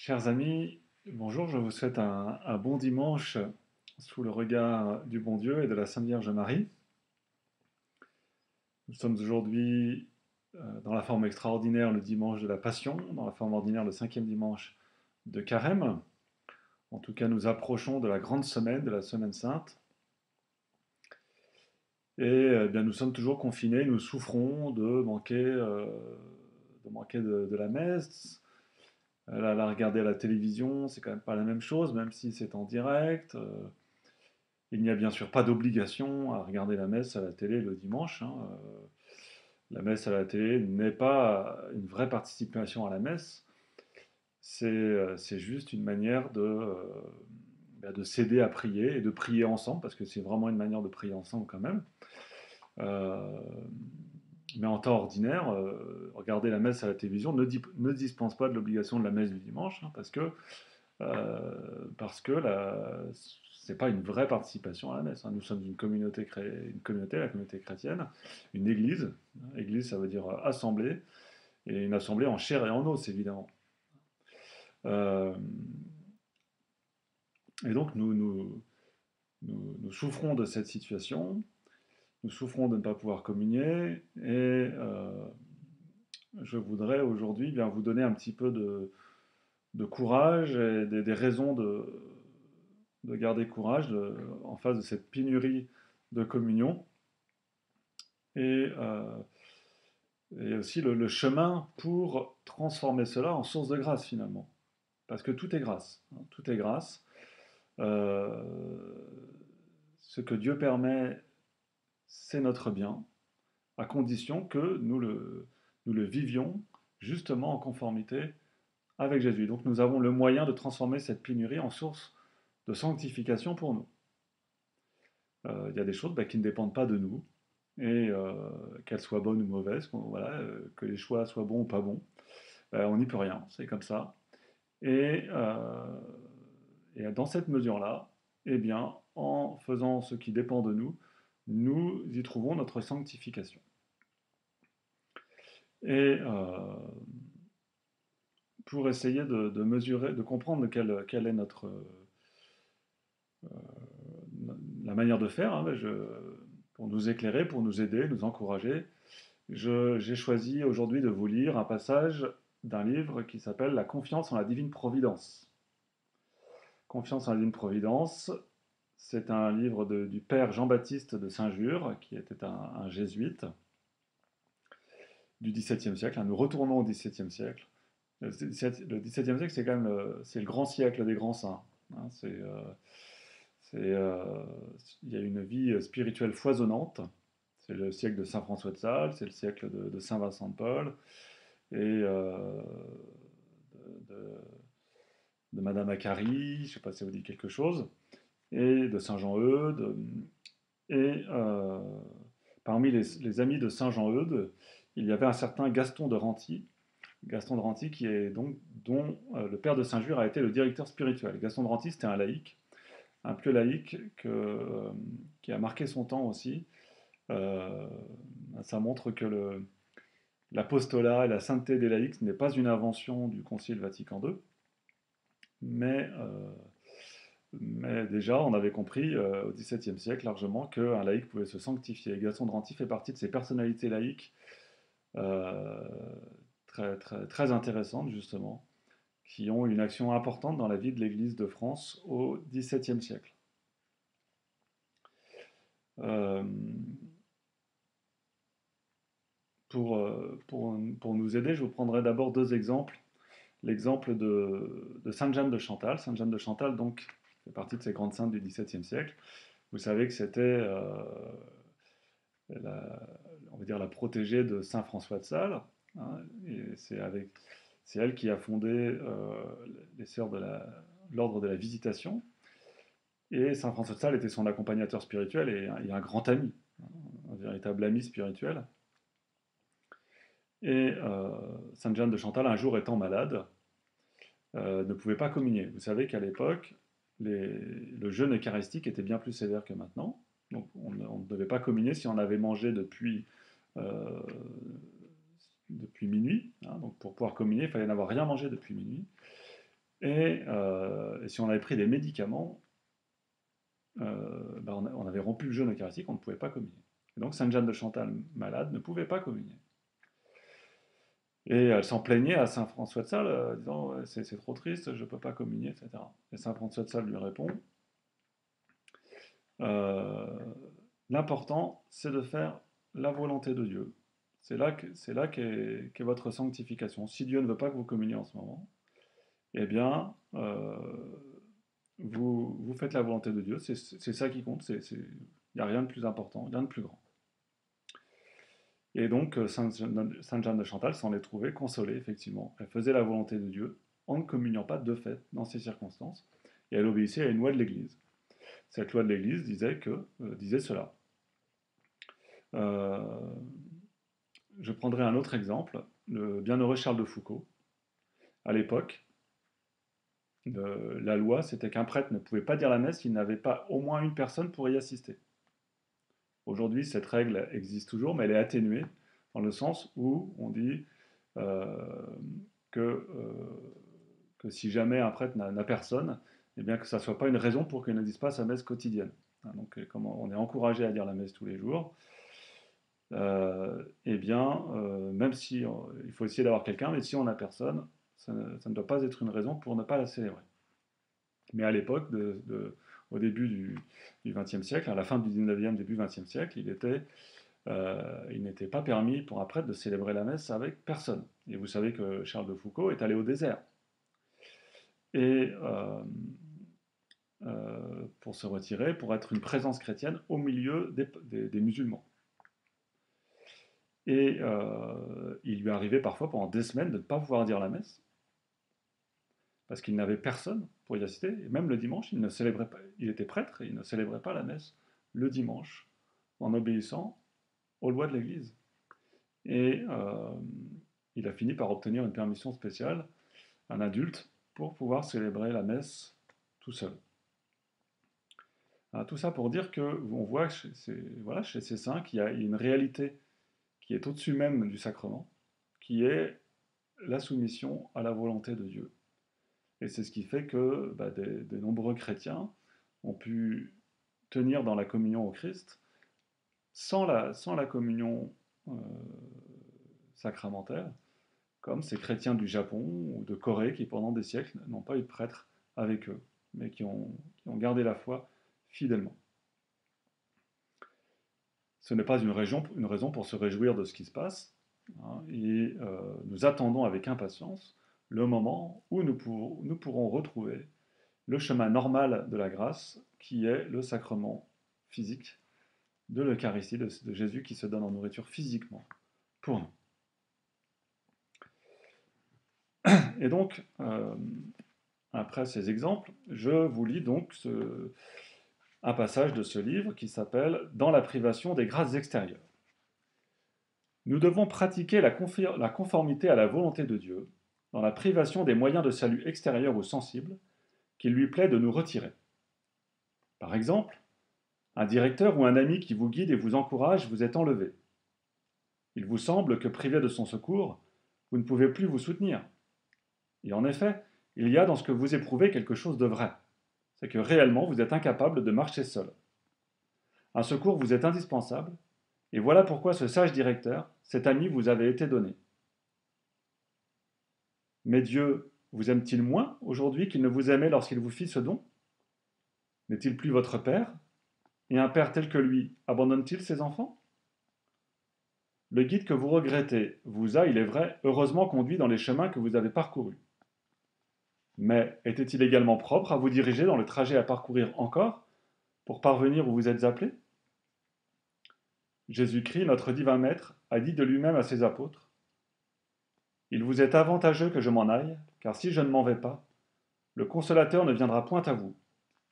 Chers amis, bonjour, je vous souhaite un bon dimanche sous le regard du bon Dieu et de la Sainte Vierge Marie. Nous sommes aujourd'hui dans la forme extraordinaire le dimanche de la Passion, dans la forme ordinaire le cinquième dimanche de Carême. En tout cas, nous approchons de la grande semaine, de la Semaine Sainte. Et bien, nous sommes toujours confinés, nous souffrons de manquer de la messe. La regarder à la télévision, c'est quand même pas la même chose, même si c'est en direct. Il n'y a bien sûr pas d'obligation à regarder la messe à la télé le dimanche, hein. La messe à la télé n'est pas une vraie participation à la messe, c'est juste une manière de s'aider à prier et de prier ensemble, parce que c'est vraiment une manière de prier ensemble quand même. Euh, mais en temps ordinaire, regarder la messe à la télévision ne dispense pas de l'obligation de la messe du dimanche, hein, parce que c'est pas une vraie participation à la messe, hein. Nous sommes la communauté chrétienne, une église. Église, ça veut dire assemblée, et une assemblée en chair et en os, évidemment. Euh, et donc, nous souffrons de cette situation, nous souffrons de ne pas pouvoir communier, et je voudrais aujourd'hui bien vous donner un petit peu de courage et des raisons de garder courage en face de cette pénurie de communion et, euh, et aussi le chemin pour transformer cela en source de grâce finalement. Parce que tout est grâce, hein, tout est grâce. Euh, ce que Dieu permet, c'est notre bien, à condition que nous le vivions justement en conformité avec Jésus. Donc nous avons le moyen de transformer cette pénurie en source de sanctification pour nous. Il y a des choses qui ne dépendent pas de nous, et qu'elles soient bonnes ou mauvaises, voilà, que les choix soient bons ou pas bons, on n'y peut rien, c'est comme ça. Et, dans cette mesure-là, eh bien, en faisant ce qui dépend de nous, nous y trouvons notre sanctification. Et pour essayer de mesurer, de comprendre quelle est la manière de faire, hein, pour nous éclairer, pour nous aider, nous encourager, j'ai choisi aujourd'hui de vous lire un passage d'un livre qui s'appelle La confiance en la divine providence. Confiance en la divine providence, c'est un livre du père Jean-Baptiste de Saint-Jure, qui était un jésuite du XVIIe siècle. Nous retournons au XVIIe siècle. Le XVIIe siècle, c'est quand même c'est le grand siècle des grands saints, hein. Il y a une vie spirituelle foisonnante. C'est le siècle de Saint François de Sales, c'est le siècle de Saint Vincent de Paul, et de, de Madame Acari, je ne sais pas si ça vous dit quelque chose, et de Saint Jean-Eudes. Et parmi les amis de Saint Jean-Eudes, il y avait un certain Gaston de Renty dont le père de Saint-Jure a été le directeur spirituel. Gaston de Renty, c'était un laïc, un pieux laïc qui a marqué son temps aussi. Euh, Ça montre que l'apostolat et la sainteté des laïcs ce n'est pas une invention du Concile Vatican II, mais, mais déjà on avait compris au XVIIe siècle largement qu'un laïc pouvait se sanctifier. Gaston de Renty fait partie de ces personnalités laïques euh, très, très, très intéressantes justement, qui ont une action importante dans la vie de l'Église de France au XVIIe siècle. Euh, pour nous aider, je vous prendrai d'abord deux exemples. L'exemple de Sainte Jeanne de Chantal. Sainte Jeanne de Chantal, donc, fait partie de ces grandes saintes du XVIIe siècle. Vous savez que c'était, on va dire, la protégée de Saint François de Sales, hein, et c'est elle qui a fondé les sœurs de l'ordre de la Visitation. Et Saint François de Sales était son accompagnateur spirituel et un grand ami, hein, un véritable ami spirituel. Et Sainte Jeanne de Chantal, un jour étant malade, ne pouvait pas communier. Vous savez qu'à l'époque, le jeûne eucharistique était bien plus sévère que maintenant. Donc on ne devait pas communier si on avait mangé euh, depuis minuit, hein. Donc pour pouvoir communier, il fallait n'avoir rien mangé depuis minuit. Et si on avait pris des médicaments, on avait rompu le jeûne eucharistique, on ne pouvait pas communier. Et donc Sainte Jeanne de Chantal, malade, ne pouvait pas communier. Et elle s'en plaignait à Saint François de Sales, disant ouais, c'est trop triste, je ne peux pas communier, etc. Et Saint François de Sales lui répond euh, l'important, c'est de faire la volonté de Dieu. C'est là qu'est votre sanctification. Si Dieu ne veut pas que vous communiez en ce moment, eh bien, vous faites la volonté de Dieu. C'est ça qui compte. Il n'y a rien de plus important, rien de plus grand. Et donc, Sainte Jeanne de Chantal s'en est trouvée consolée, effectivement. Elle faisait la volonté de Dieu en ne communiant pas de fait dans ces circonstances. Et elle obéissait à une loi de l'Église. Cette loi de l'Église disait cela. Euh, je prendrai un autre exemple, le bienheureux Charles de Foucauld. À l'époque, la loi, c'était qu'un prêtre ne pouvait pas dire la messe s'il n'avait pas au moins une personne pour y assister. Aujourd'hui, cette règle existe toujours, mais elle est atténuée dans le sens où on dit euh, que, que si jamais un prêtre n'a personne, eh bien que ça ne soit pas une raison pour qu'il ne dise pas sa messe quotidienne. Donc, comme on est encouragé à dire la messe tous les jours, eh bien, même si il faut essayer d'avoir quelqu'un, mais si on n'a personne, ça ne doit pas être une raison pour ne pas la célébrer. Mais à l'époque, au début du XXe siècle, à la fin du XIXe, début XXe siècle, il n'était pas permis pour un prêtre de célébrer la messe avec personne. Et vous savez que Charles de Foucauld est allé au désert. Et pour se retirer, pour être une présence chrétienne au milieu des musulmans. Et il lui arrivait parfois pendant des semaines de ne pas pouvoir dire la messe, parce qu'il n'avait personne pour y assister. Et même le dimanche, il ne célébrait pas. Il était prêtre et il ne célébrait pas la messe le dimanche, en obéissant aux lois de l'Église. Et il a fini par obtenir une permission spéciale, un adulte, pour pouvoir célébrer la messe tout seul. Alors, tout ça pour dire qu'on voit chez ces saints qu'il y a une réalité qui est au-dessus même du sacrement, qui est la soumission à la volonté de Dieu. Et c'est ce qui fait que de nombreux chrétiens ont pu tenir dans la communion au Christ sans la communion sacramentelle, comme ces chrétiens du Japon ou de Corée qui pendant des siècles n'ont pas eu de prêtre avec eux, mais qui ont gardé la foi fidèlement. Ce n'est pas une raison pour se réjouir de ce qui se passe, hein, et nous attendons avec impatience le moment où nous pourrons retrouver le chemin normal de la grâce, qui est le sacrement physique de l'Eucharistie, de Jésus qui se donne en nourriture physiquement pour nous. Et donc, après ces exemples, je vous lis donc un passage de ce livre qui s'appelle « Dans la privation des grâces extérieures ». Nous devons pratiquer la conformité à la volonté de Dieu, dans la privation des moyens de salut extérieurs ou sensibles, qu'il lui plaît de nous retirer. Par exemple, un directeur ou un ami qui vous guide et vous encourage vous est enlevé. Il vous semble que privé de son secours, vous ne pouvez plus vous soutenir. Et en effet, il y a dans ce que vous éprouvez quelque chose de vrai. C'est que réellement vous êtes incapable de marcher seul. Un secours vous est indispensable, et voilà pourquoi ce sage directeur, cet ami vous avait été donné. Mais Dieu vous aime-t-il moins aujourd'hui qu'il ne vous aimait lorsqu'il vous fit ce don? N'est-il plus votre Père? Et un Père tel que lui abandonne-t-il ses enfants? Le guide que vous regrettez vous a, il est vrai, heureusement conduit dans les chemins que vous avez parcourus. Mais était-il également propre à vous diriger dans le trajet à parcourir encore pour parvenir où vous êtes appelés? Jésus-Christ, notre divin Maître, a dit de lui-même à ses apôtres: « Il vous est avantageux que je m'en aille, car si je ne m'en vais pas, le Consolateur ne viendra point à vous,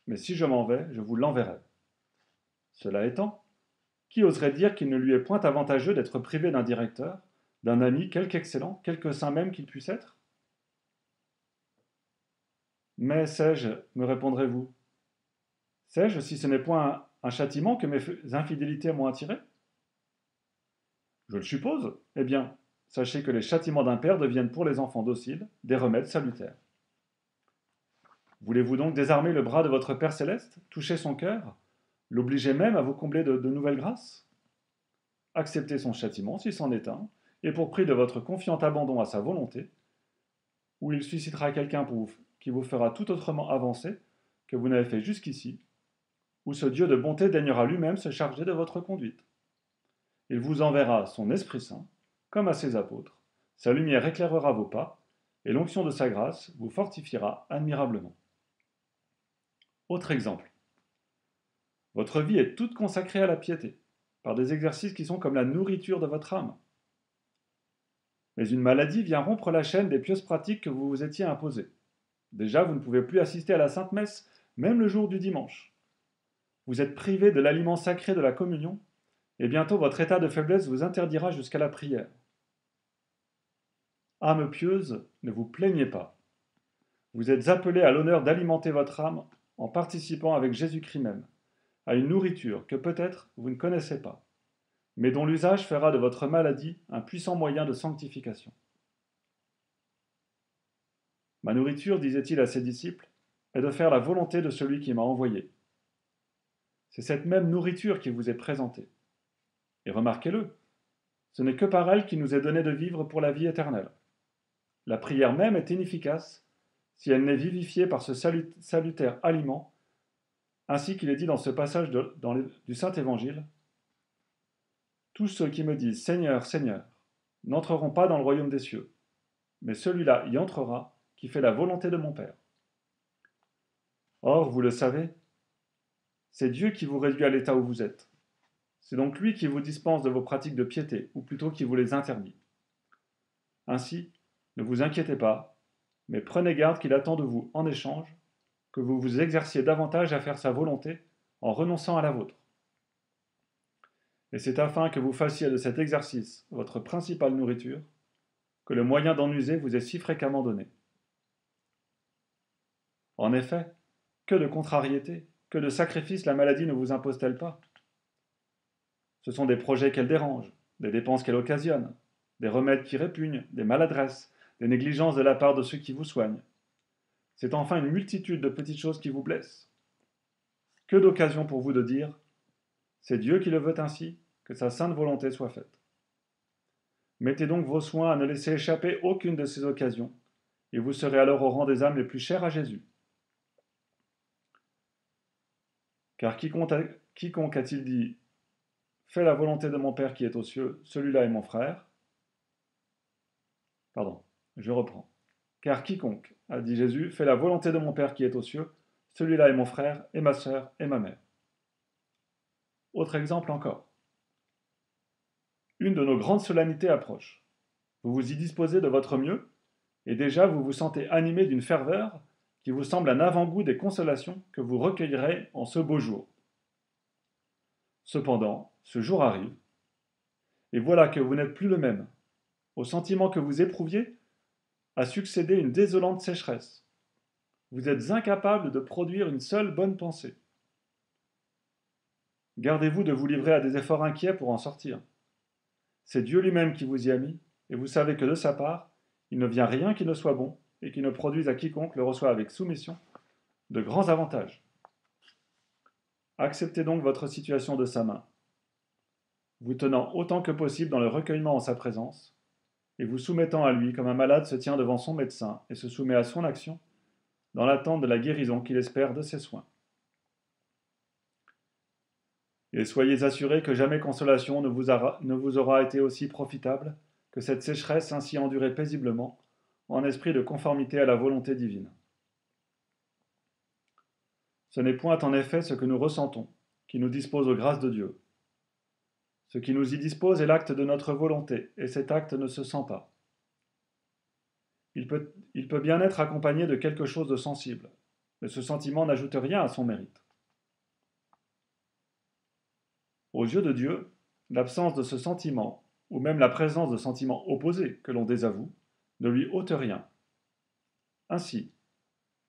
mais si je m'en vais, je vous l'enverrai. » Cela étant, qui oserait dire qu'il ne lui est point avantageux d'être privé d'un directeur, d'un ami quelque excellent, quelque saint même qu'il puisse être? Mais sais-je, me répondrez-vous, sais-je si ce n'est point un châtiment que mes infidélités m'ont attiré? Je le suppose. Eh bien, sachez que les châtiments d'un père deviennent pour les enfants dociles des remèdes salutaires. Voulez-vous donc désarmer le bras de votre Père céleste, toucher son cœur, l'obliger même à vous combler de nouvelles grâces? Acceptez son châtiment si c'en est un, et pour prix de votre confiant abandon à sa volonté, ou il suscitera quelqu'un qui vous fera tout autrement avancer que vous n'avez fait jusqu'ici, ou ce Dieu de bonté daignera lui-même se charger de votre conduite. Il vous enverra son Esprit Saint, comme à ses apôtres, sa lumière éclairera vos pas, et l'onction de sa grâce vous fortifiera admirablement. Autre exemple. Votre vie est toute consacrée à la piété, par des exercices qui sont comme la nourriture de votre âme. Mais une maladie vient rompre la chaîne des pieuses pratiques que vous vous étiez imposées. Déjà, vous ne pouvez plus assister à la Sainte Messe, même le jour du dimanche. Vous êtes privé de l'aliment sacré de la communion, et bientôt votre état de faiblesse vous interdira jusqu'à la prière. Âme pieuse, ne vous plaignez pas. Vous êtes appelé à l'honneur d'alimenter votre âme en participant avec Jésus-Christ même, à une nourriture que peut-être vous ne connaissez pas, mais dont l'usage fera de votre maladie un puissant moyen de sanctification. Ma nourriture, disait-il à ses disciples, est de faire la volonté de celui qui m'a envoyé. C'est cette même nourriture qui vous est présentée. Et remarquez-le, ce n'est que par elle qu'il nous est donné de vivre pour la vie éternelle. La prière même est inefficace si elle n'est vivifiée par ce salutaire aliment, ainsi qu'il est dit dans ce passage du Saint-Évangile. Tous ceux qui me disent Seigneur, Seigneur, n'entreront pas dans le royaume des cieux, mais celui-là y entrera qui fait la volonté de mon Père. Or, vous le savez, c'est Dieu qui vous réduit à l'état où vous êtes. C'est donc lui qui vous dispense de vos pratiques de piété, ou plutôt qui vous les interdit. Ainsi, ne vous inquiétez pas, mais prenez garde qu'il attend de vous, en échange, que vous vous exerciez davantage à faire sa volonté en renonçant à la vôtre. Et c'est afin que vous fassiez de cet exercice votre principale nourriture, que le moyen d'en user vous est si fréquemment donné. En effet, que de contrariétés, que de sacrifices la maladie ne vous impose-t-elle pas? Ce sont des projets qu'elle dérange, des dépenses qu'elle occasionne, des remèdes qui répugnent, des maladresses, des négligences de la part de ceux qui vous soignent. C'est enfin une multitude de petites choses qui vous blessent. Que d'occasions pour vous de dire « C'est Dieu qui le veut ainsi, que sa sainte volonté soit faite ». Mettez donc vos soins à ne laisser échapper aucune de ces occasions, et vous serez alors au rang des âmes les plus chères à Jésus. Car quiconque a-t-il dit « Fais la volonté de mon Père qui est aux cieux, celui-là est mon frère » Pardon, je reprends. Car quiconque, a dit Jésus, fait la volonté de mon Père qui est aux cieux, celui-là est mon frère, et ma sœur, et ma mère. Autre exemple encore. Une de nos grandes solennités approche. Vous vous y disposez de votre mieux, et déjà vous vous sentez animé d'une ferveur qui vous semble un avant-goût des consolations que vous recueillerez en ce beau jour. Cependant, ce jour arrive, et voilà que vous n'êtes plus le même. Au sentiment que vous éprouviez a succédé une désolante sécheresse. Vous êtes incapable de produire une seule bonne pensée. Gardez-vous de vous livrer à des efforts inquiets pour en sortir. C'est Dieu lui-même qui vous y a mis, et vous savez que de sa part, il ne vient rien qui ne soit bon, et qui ne produise à quiconque le reçoit avec soumission de grands avantages. Acceptez donc votre situation de sa main, vous tenant autant que possible dans le recueillement en sa présence, et vous soumettant à lui comme un malade se tient devant son médecin et se soumet à son action, dans l'attente de la guérison qu'il espère de ses soins. Et soyez assurés que jamais consolation ne vous aura été aussi profitable que cette sécheresse ainsi endurée paisiblement, en esprit de conformité à la volonté divine. Ce n'est point en effet ce que nous ressentons, qui nous dispose aux grâces de Dieu. Ce qui nous y dispose est l'acte de notre volonté, et cet acte ne se sent pas. Il peut bien être accompagné de quelque chose de sensible, mais ce sentiment n'ajoute rien à son mérite. Aux yeux de Dieu, l'absence de ce sentiment, ou même la présence de sentiments opposés que l'on désavoue, ne lui ôte rien. Ainsi,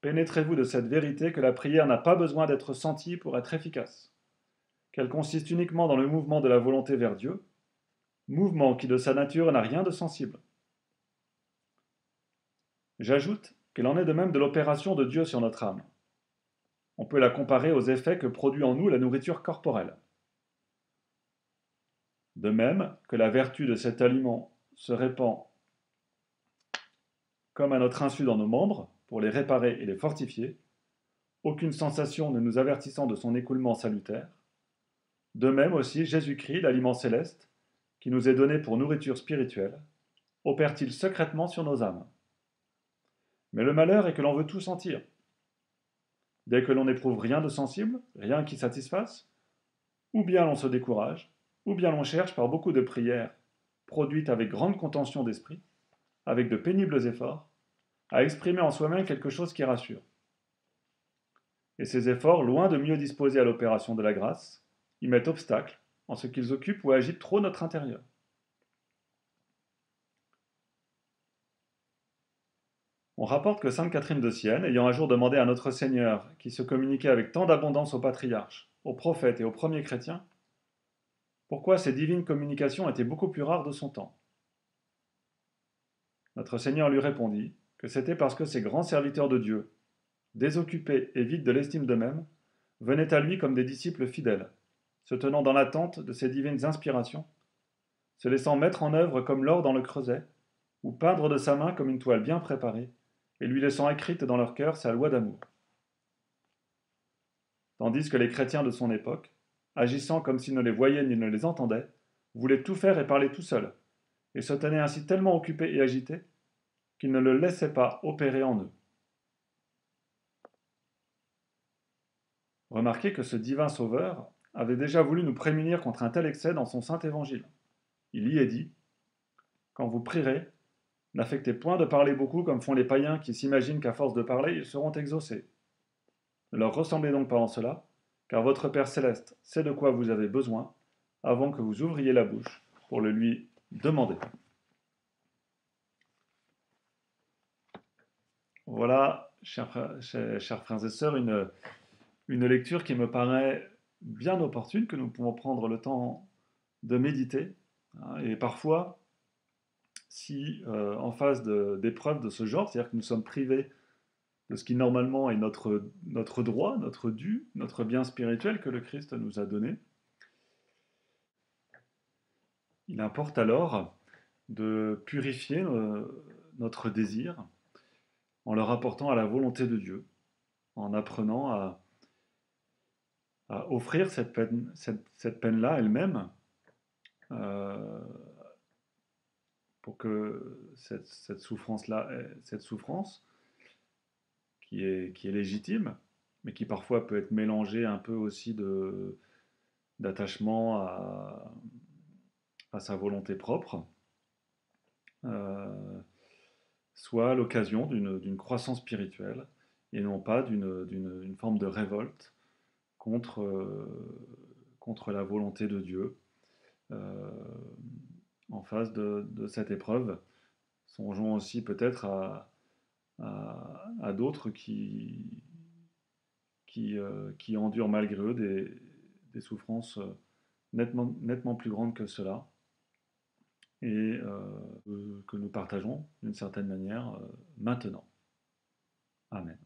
pénétrez-vous de cette vérité que la prière n'a pas besoin d'être sentie pour être efficace, qu'elle consiste uniquement dans le mouvement de la volonté vers Dieu, mouvement qui de sa nature n'a rien de sensible. J'ajoute qu'il en est de même de l'opération de Dieu sur notre âme. On peut la comparer aux effets que produit en nous la nourriture corporelle. De même que la vertu de cet aliment se répand comme à notre insu dans nos membres, pour les réparer et les fortifier, aucune sensation ne nous avertissant de son écoulement salutaire, de même aussi Jésus-Christ, l'aliment céleste, qui nous est donné pour nourriture spirituelle, opère-t-il secrètement sur nos âmes. Mais le malheur est que l'on veut tout sentir. Dès que l'on n'éprouve rien de sensible, rien qui satisfasse, ou bien l'on se décourage, ou bien l'on cherche par beaucoup de prières, produites avec grande contention d'esprit, avec de pénibles efforts, à exprimer en soi-même quelque chose qui rassure. Et ces efforts, loin de mieux disposer à l'opération de la grâce, y mettent obstacle en ce qu'ils occupent ou agitent trop notre intérieur. On rapporte que sainte Catherine de Sienne, ayant un jour demandé à notre Seigneur, qui se communiquait avec tant d'abondance aux patriarches, aux prophètes et aux premiers chrétiens, pourquoi ces divines communications étaient beaucoup plus rares de son temps. Notre Seigneur lui répondit que c'était parce que ces grands serviteurs de Dieu, désoccupés et vides de l'estime d'eux-mêmes, venaient à lui comme des disciples fidèles, se tenant dans l'attente de ces divines inspirations, se laissant mettre en œuvre comme l'or dans le creuset, ou peindre de sa main comme une toile bien préparée, et lui laissant écrite dans leur cœur sa loi d'amour. Tandis que les chrétiens de son époque, agissant comme s'ils ne les voyaient ni ne les entendaient, voulaient tout faire et parler tout seuls, et se tenaient ainsi tellement occupés et agités qu'ils ne le laissaient pas opérer en eux. Remarquez que ce divin Sauveur avait déjà voulu nous prémunir contre un tel excès dans son saint évangile. Il y est dit « Quand vous prierez, n'affectez point de parler beaucoup comme font les païens qui s'imaginent qu'à force de parler, ils seront exaucés. Ne leur ressemblez donc pas en cela, car votre Père céleste sait de quoi vous avez besoin avant que vous ouvriez la bouche pour le lui demander. » Voilà, chers frères et sœurs, une lecture qui me paraît bien opportune, que nous pouvons prendre le temps de méditer. Et parfois, si en face d'épreuves de ce genre, c'est-à-dire que nous sommes privés de ce qui normalement est notre droit, notre dû, notre bien spirituel que le Christ nous a donné, il importe alors de purifier notre désir en le rapportant à la volonté de Dieu, en apprenant à offrir cette peine-là elle-même, euh, pour que cette souffrance-là, cette souffrance qui est légitime, mais qui parfois peut être mélangée un peu aussi d'attachement à sa volonté propre, euh, soit l'occasion d'une croissance spirituelle et non pas d'une forme de révolte contre la volonté de Dieu euh, en face de cette épreuve. Songeons aussi peut-être à d'autres qui endurent malgré eux des souffrances nettement plus grandes que cela et que nous partageons d'une certaine manière maintenant. Amen.